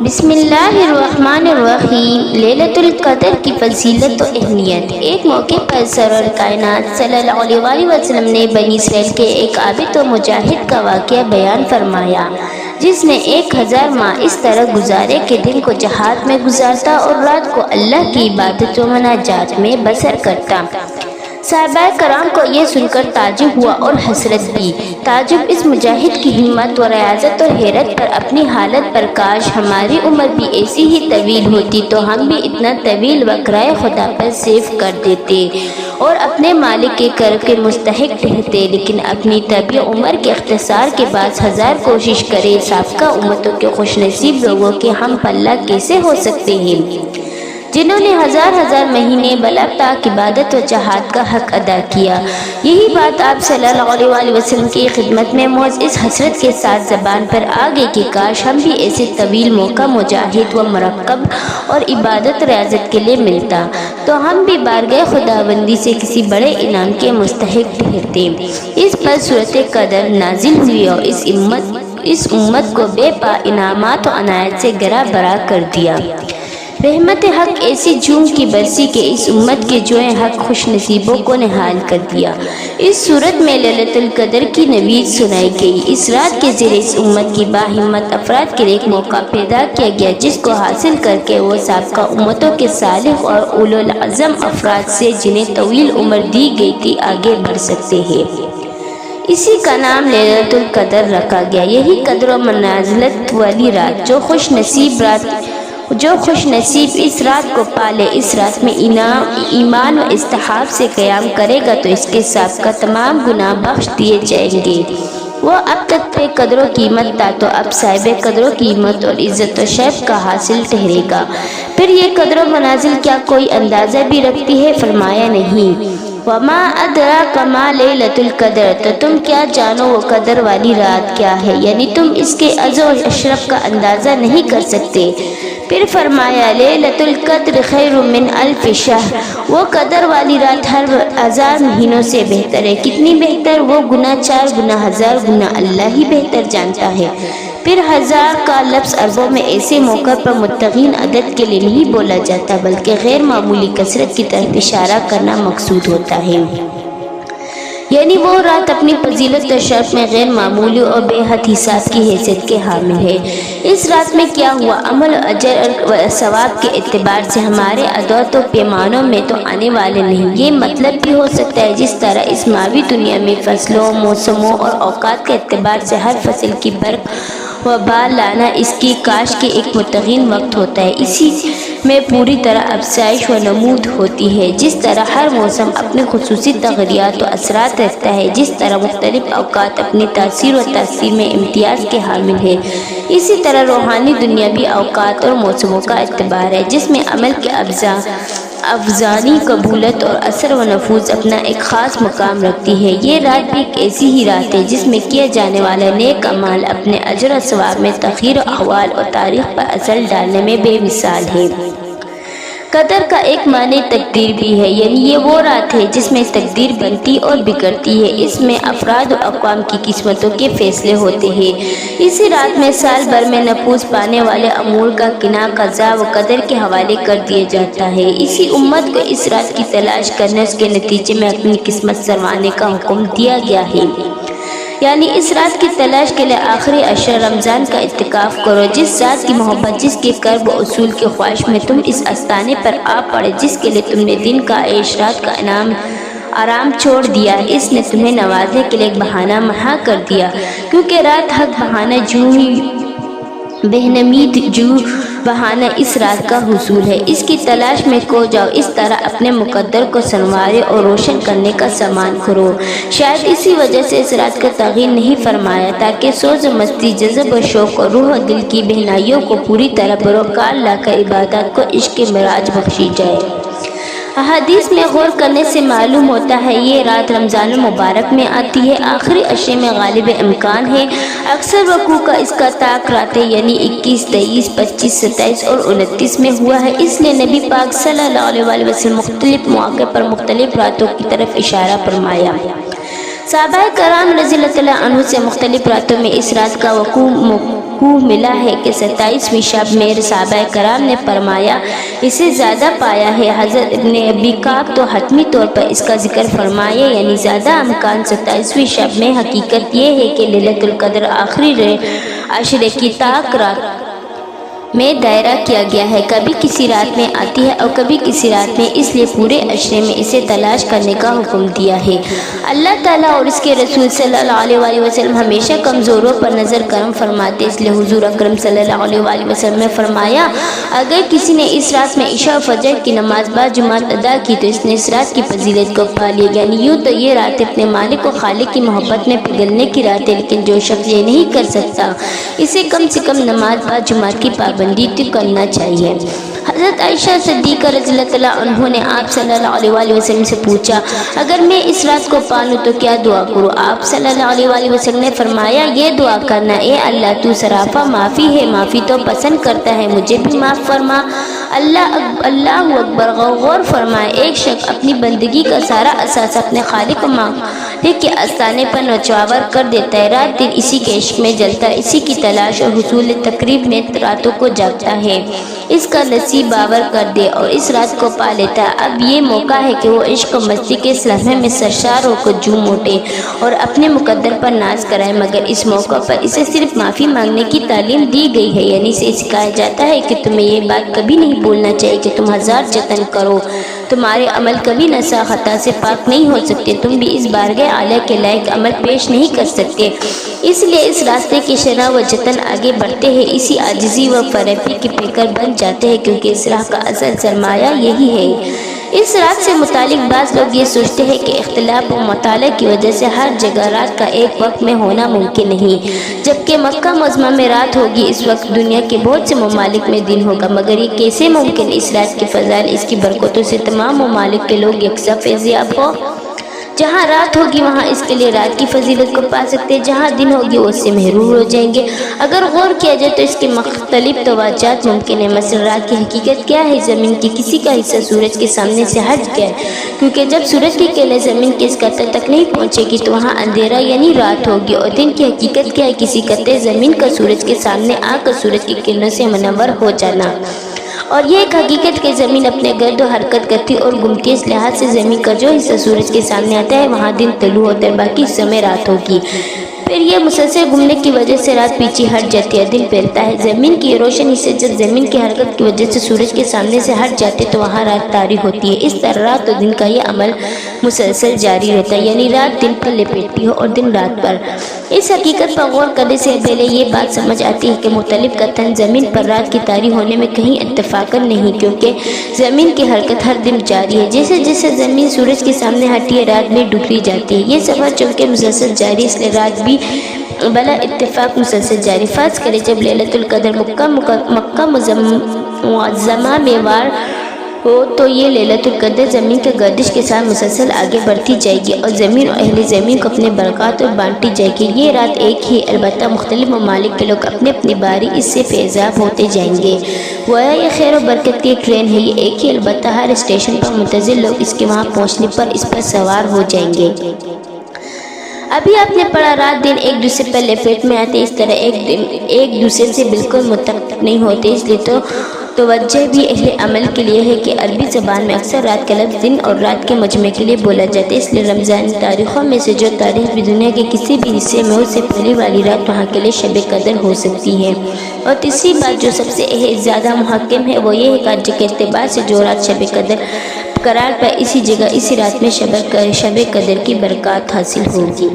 بسم اللہ الرحمن الرحیم۔ لیلۃ القدر کی فضیلت و اہمیت۔ ایک موقع پر سرور کائنات صلی اللہ علیہ وسلم نے بنی اسرائیل کے ایک عابد و مجاہد کا واقعہ بیان فرمایا جس نے 1000 ماہ اس طرح گزارے کہ دن کو جہاد میں گزارتا اور رات کو اللہ کی عبادت و مناجات میں بسر کرتا۔ صحابہ کرام کو یہ سن کر تعجب ہوا اور حسرت بھی۔ تعجب اس مجاہد کی ہمت و ریاضت اور حیرت پر، اپنی حالت پر۔ کاش ہماری عمر بھی ایسی ہی طویل ہوتی تو ہم بھی اتنا طویل وقت رائے خدا پر صرف کر دیتے اور اپنے مالک کے کرم کے مستحق ٹھہرتے، لیکن اپنی طویل عمر کے اختصار کے بعد 1000 کوشش کرے سابقہ امتوں کے خوش نصیب لوگوں کے ہم پلہ کیسے ہو سکتے ہیں جنہوں نے ہزار مہینے بلغ تک عبادت و جہاد کا حق ادا کیا۔ یہی بات آپ صلی اللہ علیہ وسلم کی خدمت میں معزز حسرت کے ساتھ زبان پر آ گئی کہ کاش ہم بھی ایسے طویل موقع مجاہد و مرکب اور عبادت ریاضت کے لیے ملتا تو ہم بھی بارگاہ خداوندی سے کسی بڑے انعام کے مستحق ٹھہرتے۔ اس پر سورۃ قدر نازل ہوئی اور اس امت کو بے پا انعامات و عنایت سے گرا برا کر دیا۔ رحمت حق ایسی جھوم کی برسی کہ اس امت کے جوئیں حق خوش نصیبوں کو نہال کر دیا۔ اس صورت میں لیلۃ القدر کی نوید سنائی گئی۔ اس رات کے ذریعے اس امت کی باہمت افراد کے لیے ایک موقع پیدا کیا گیا جس کو حاصل کر کے وہ سابقہ امتوں کے صالح اور اولو العزم افراد سے جنہیں طویل عمر دی گئی تھی آگے بڑھ سکتے ہیں۔ اسی کا نام لیلۃ القدر رکھا گیا۔ یہی قدر و منازلت والی رات جو خوش نصیب اس رات کو پالے، اس رات میں ایمان و استحاب سے قیام کرے گا تو اس کے سابقہ تمام گناہ بخش دیے جائیں گے۔ وہ اب تک بے قدر و قیمت تھا تو اب صاحب قدر و قیمت اور عزت و شرف کا حاصل ٹھہرے گا۔ پھر یہ قدر و منازل کیا کوئی اندازہ بھی رکھتی ہے؟ فرمایا نہیں۔ وما ادراک ما لیلۃ القدر، تو تم کیا جانو وہ قدر والی رات کیا ہے، یعنی تم اس کے عز و اشرف کا اندازہ نہیں کر سکتے۔ پھر فرمایا لیلۃ القدر خیر من الف شہر، وہ قدر والی رات ہر 1000 مہینوں سے بہتر ہے۔ کتنی بہتر؟ وہ 4 گنا 1000 گنا اللہ ہی بہتر جانتا ہے۔ پھر 1000 کا لفظ عربوں میں ایسے موقع پر متقین عدد کے لیے نہیں بولا جاتا بلکہ غیر معمولی کثرت کی طرف اشارہ کرنا مقصود ہوتا ہے، یعنی وہ رات اپنی فضیلت و شرف میں غیر معمولی اور بے حد حساب کی حیثیت کے حامل ہے۔ اس رات میں کیا ہوا؟ عمل و اجر و ثواب کے اعتبار سے ہمارے عدد و پیمانوں میں تو آنے والے نہیں۔ یہ مطلب بھی ہو سکتا ہے جس طرح اس ماوی دنیا میں فصلوں، موسموں اور اوقات کے اعتبار سے ہر فصل کی برق و بال لانا اس کی کاش کے ایک متعین وقت ہوتا ہے، اسی میں پوری طرح افزائش و نمود ہوتی ہے۔ جس طرح ہر موسم اپنے خصوصی تغیرات و اثرات رکھتا ہے، جس طرح مختلف اوقات اپنی تاثیر و تاثیر میں امتیاز کے حامل ہے، اسی طرح روحانی دنیا بھی اوقات اور موسموں کا اعتبار ہے جس میں عمل کے افزانی قبولیت اور اثر و نفوذ اپنا ایک خاص مقام رکھتی ہے۔ یہ رات بھی ایک ایسی ہی رات ہے جس میں کیا جانے والا نیک اعمال اپنے اجر و ثواب میں تخیر و احوال اور تاریخ پر اثر ڈالنے میں بے مثال ہے۔ قدر کا ایک معنی تقدیر بھی ہے، یعنی یہ وہ رات ہے جس میں تقدیر بنتی اور بگڑتی ہے، اس میں افراد و اقوام کی قسمتوں کے فیصلے ہوتے ہیں۔ اسی رات میں سال بھر میں نفوذ پانے والے امور کا کناع قضاء و قدر کے حوالے کر دیا جاتا ہے۔ اسی امت کو اس رات کی تلاش کرنے اس کے نتیجے میں اپنی قسمت سنوارنے کا حکم دیا گیا ہے، یعنی اس رات کی تلاش کے لیے آخری عشر رمضان کا اعتکاف کرو۔ جس ذات کی محبت، جس کے قرب و اصول کی خواہش میں تم اس آستانے پر آ پڑے، جس کے لیے تم نے دن کا عیش رات کا آرام چھوڑ دیا، اس نے تمہیں نوازنے کے لیے ایک بہانہ مہیا کر دیا، کیونکہ رات حق بہانہ جو ہی بہنمید جو بہانہ اس رات کا حصول ہے، اس کی تلاش میں کھو جاؤ، اس طرح اپنے مقدر کو سنوارے اور روشن کرنے کا سامان کرو۔ شاید اسی وجہ سے اس رات کا تعین نہیں فرمایا تاکہ سوز و مستی، جذب و شوق اور روح و دل کی بہنائیوں کو پوری طرح بروکار لا کر عبادات کو عشق معراج بخشی جائے۔ احادیث میں غور کرنے سے معلوم ہوتا ہے یہ رات رمضان المبارک میں آتی ہے، آخری عشرے میں غالب امکان ہے۔ اکثر وقوع کا اس کا طاق راتیں یعنی 21، 23، 25، 27 اور 29 میں ہوا ہے، اس لیے نبی پاک صلی اللہ علیہ وسلم مختلف مواقع پر مختلف راتوں کی طرف اشارہ فرمایا۔ صحابہ کرام رضی اللہ عنہ سے مختلف راتوں میں اس رات کا وقوع وقوع ملا ہے کہ 27ویں شب میں صحابہ کرام نے فرمایا اسے زیادہ پایا ہے۔ حضرت ابن ابی کعب تو حتمی طور پر اس کا ذکر فرمائے، یعنی زیادہ امکان 27ویں شب میں۔ حقیقت یہ ہے کہ لیلۃ القدر آخری عشرے کی طاق رات میں دائرہ کیا گیا ہے، کبھی کسی رات میں آتی ہے اور کبھی کسی رات میں، اس لیے پورے عشرے میں اسے تلاش کرنے کا حکم دیا ہے۔ اللہ تعالیٰ اور اس کے رسول صلی اللہ علیہ وآلہ وسلم ہمیشہ کمزوروں پر نظر کرم فرماتے، اس لیے حضور اکرم صلی اللہ علیہ وآلہ وسلم نے فرمایا اگر کسی نے اس رات میں عشاء و فجر کی نماز باجماعت ادا کی تو اس نے اس رات کی فضیلت کو پا لیا۔ یعنی یوں تو یہ رات اپنے مالک و خالق کی محبت میں پگھلنے کی رات ہے، لیکن جو شخص یہ نہیں کر سکتا اسے کم سے کم نماز باجماعت کی پابندی تو کرنا چاہیے۔ حضرت عائشہ صدیقہ رضی اللہ عنہ نے آپ صلی اللہ علیہ وآلہ وسلم سے پوچھا اگر میں اس رات کو پا لوں تو کیا دعا کروں؟ آپ صلی اللہ علیہ وآلہ وسلم نے فرمایا یہ دعا کرنا، اے اللہ تو سراپا معافی ہے، معافی تو پسند کرتا ہے، مجھے بھی معاف فرما۔ اللہ اکبر، غور فرمائے، ایک شخص اپنی بندگی کا سارا اثاث اپنے خالق و مالک کے آستانے پر نچھاور کر دیتا ہے، رات دن اسی کے عشق میں جلتا ہے، اسی کی تلاش اور حصول تقریب میں راتوں کو جاگتا ہے، اس کا نصیب باور کر دے اور اس رات کو پا لیتا ہے۔ اب یہ موقع ہے کہ وہ عشق و مستی کے اس لمحے میں سرشار ہو کر جھوم اٹھے اور اپنے مقدر پر ناز کرائے، مگر اس موقع پر اسے صرف معافی مانگنے کی تعلیم دی گئی ہے، یعنی اسے سکھایا جاتا ہے کہ تمہیں یہ بات کبھی نہیں بولنا چاہیے کہ تم ہزار جتن کرو تمہارے عمل کبھی نسا خطا سے پاک نہیں ہو سکتے، تم بھی اس بارگاہ اعلیٰ کے لائق عمل پیش نہیں کر سکتے، اس لیے اس راستے کے شنا و جتن آگے بڑھتے ہیں، اسی عاجزی و فریبی کے پیکر بن جاتے ہیں، کیونکہ اس راہ کا اصل سرمایہ یہی ہے۔ اس رات سے متعلق بعض لوگ یہ سوچتے ہیں کہ اختلاف و مطالعہ کی وجہ سے ہر جگہ رات کا ایک وقت میں ہونا ممکن نہیں، جبکہ مکہ معظمہ میں رات ہوگی، اس وقت دنیا کے بہت سے ممالک میں دن ہوگا، مگر یہ کیسے ممکن؟ اس رات کے فضائل، اس کی برکتوں سے تمام ممالک کے لوگ یکساں فیضیاب ہو۔ جہاں رات ہوگی وہاں اس کے لیے رات کی فضیلت کو پا سکتے ہیں، جہاں دن ہوگی وہ اس سے محروم ہو جائیں گے۔ اگر غور کیا جائے تو اس کے مختلف توجہات ممکن ہیں۔ مثلا رات کی حقیقت کیا ہے؟ زمین کی کسی کا حصہ سورج کے سامنے سے ہٹ گیا ہے، کیونکہ جب سورج کی کرنیں زمین کے اس قطع تک نہیں پہنچے گی تو وہاں اندھیرا یعنی رات ہوگی۔ اور دن کی حقیقت کیا ہے؟ کسی قطع زمین کا سورج کے سامنے آ کر سورج کی کرنوں سے منور ہو جانا۔ اور یہ ایک حقیقت کہ زمین اپنے گرد و حرکت کرتی اور گھومتی ہے، اس لحاظ سے زمین کا جو حصہ سورج کے سامنے آتا ہے وہاں دن طلوع ہوتا ہے، باقی حصوں میں رات ہوگی۔ پھر یہ مسلسل گھومنے کی وجہ سے رات پیچھے ہٹ جاتی ہے، دن پھیلتا ہے۔ زمین کی روشن حصے جب زمین کی حرکت کی وجہ سے سورج کے سامنے سے ہٹ جاتے تو وہاں رات طاری ہوتی ہے۔ اس طرح رات اور دن کا یہ عمل مسلسل جاری رہتا ہے، یعنی رات دن پر لپٹتی ہے اور دن رات پر۔ اس حقیقت پر غور کرنے سے پہلے یہ بات سمجھ آتی ہے کہ مختلف قطن زمین پر رات کی طاری ہونے میں کہیں اتفاقاً نہیں، کیونکہ زمین کی حرکت ہر دن جاری ہے، جیسے جیسے زمین سورج کے سامنے ہٹتی ہے رات میں ڈوبتی جاتی ہے۔ یہ سفر چونکہ مسلسل جاری، اس لیے رات بھی بلا اتفاق مسلسل جاری۔ فرض کرے جب لیلۃ القدر مکہ معظمہ میں وار ہو تو یہ لیلۃ القدر زمین کے گردش کے ساتھ مسلسل آگے بڑھتی جائے گی اور زمین اور اہل زمین کو اپنے برکات اور بانٹی جائے گی۔ یہ رات ایک ہی، البتہ مختلف ممالک کے لوگ اپنی اپنی باری اس سے فیضیاب ہوتے جائیں گے۔ گویا یہ خیر و برکت کی ایک ٹرین ہے، یہ ایک ہی، البتہ ہر اسٹیشن پر منتظر لوگ اس کے وہاں پہنچنے پر اس پر سوار ہو جائیں گے۔ ابھی آپ نے پڑھا رات دن ایک دوسرے پر لپیٹ میں آتے، اس طرح ایک دوسرے سے بالکل متفق نہیں ہوتے، اس لیے تو توجہ بھی اہل عمل کے لیے ہے کہ عربی زبان میں اکثر رات کا لفظ دن اور رات کے مجمع کے لیے بولا جاتا ہے، اس لیے رمضان تاریخوں میں سے جو تاریخ بھی دنیا کے کسی بھی حصے میں ہو، اس سے پہلی والی رات وہاں کے لیے شب قدر ہو سکتی ہے۔ اور تیسری بات جو سب سے زیادہ محکم ہے وہ یہ ہے کہ آج کے اعتبار سے جو رات شب قدر قرار پائے اسی جگہ اسی رات میں شب قدر کی برکات حاصل ہوگی۔